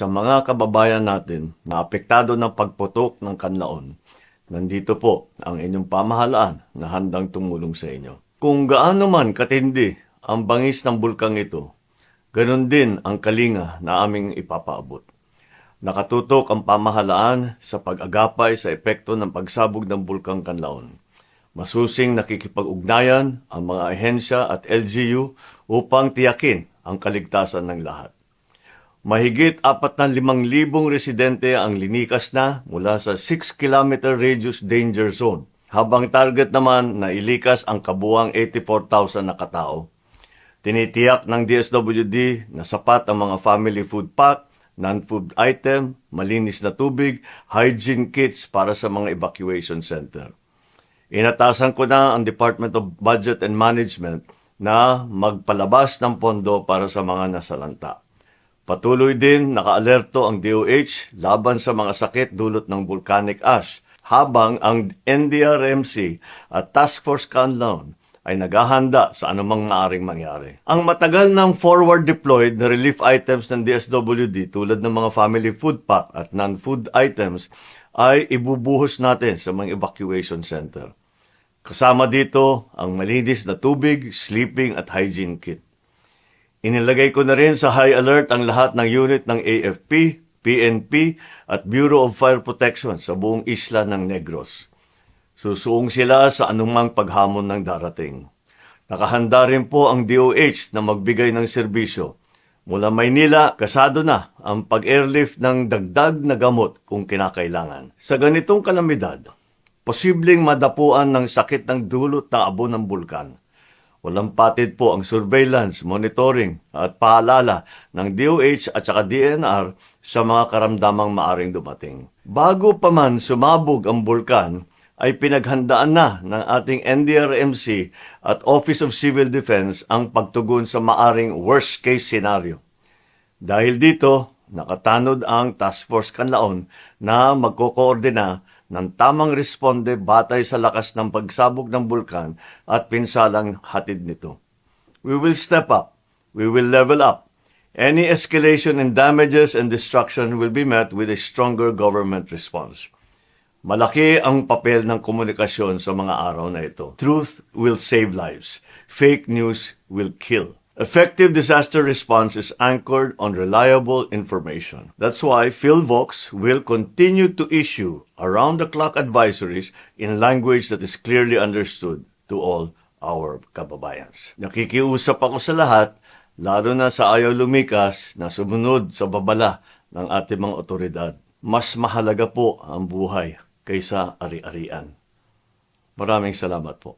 Sa mga kababayan natin na apektado ng pagputok ng kanlaon, nandito po ang inyong pamahalaan na handang tumulong sa inyo. Kung gaano man katindi ang bangis ng bulkang ito, ganun din ang kalinga na aming ipapaabot. Nakatutok ang pamahalaan sa pag-agapay sa epekto ng pagsabog ng bulkang Kanlaon. Masusing nakikipag-ugnayan ang mga ahensya at LGU upang tiyakin ang kaligtasan ng lahat. Mahigit 45,000 residente ang linikas na mula sa 6-kilometer radius danger zone, habang target naman na ilikas ang kabuuang 84,000 na katao. Tinitiyak ng DSWD na sapat ang mga family food pack, non-food item, malinis na tubig, hygiene kits para sa mga evacuation center. Inatasan ko na ang Department of Budget and Management na magpalabas ng pondo para sa mga nasalanta. Patuloy din nakaalerto ang DOH laban sa mga sakit dulot ng volcanic ash, habang ang NDRMC at Task Force Kanlaon ay naghahanda sa anumang maaring mangyari. Ang matagal ng forward deployed na relief items ng DSWD tulad ng mga family food pack at non-food items ay ibubuhos natin sa mga evacuation center. Kasama dito ang malinis na tubig, sleeping at hygiene kit. Inilagay ko na rin sa high alert ang lahat ng unit ng AFP, PNP at Bureau of Fire Protection sa buong isla ng Negros. Susuong sila sa anumang paghamon ng darating. Nakahanda rin po ang DOH na magbigay ng serbisyo. Mula Maynila, kasado na ang pag-airlift ng dagdag na gamot kung kinakailangan. Sa ganitong kalamidad, posibleng madapuan ng sakit ng dulot ng abo ng bulkan. Walang patid po ang surveillance, monitoring at paalala ng DOH at saka DNR sa mga karamdamang maaring dumating. Bago pa man sumabog ang bulkan, ay pinaghandaan na ng ating NDRMC at Office of Civil Defense ang pagtugon sa maaring worst-case scenario. Dahil dito, nakatanod ang Task Force Kanlaon na magkokoordina ng tamang responde batay sa lakas ng pagsabog ng bulkan at pinsalang hatid nito. We will step up. We will level up. Any escalation in damages and destruction will be met with a stronger government response. Malaki ang papel ng komunikasyon sa mga araw na ito. Truth will save lives. Fake news will kill. Effective disaster response is anchored on reliable information. That's why PhilVox will continue to issue around-the-clock advisories in language that is clearly understood to all our kababayans. Nakikiusap ako sa lahat, lalo na sa ayaw lumikas na sumunod sa babala ng ating mga otoridad. Mas mahalaga po ang buhay kaysa ari-arian. Maraming salamat po.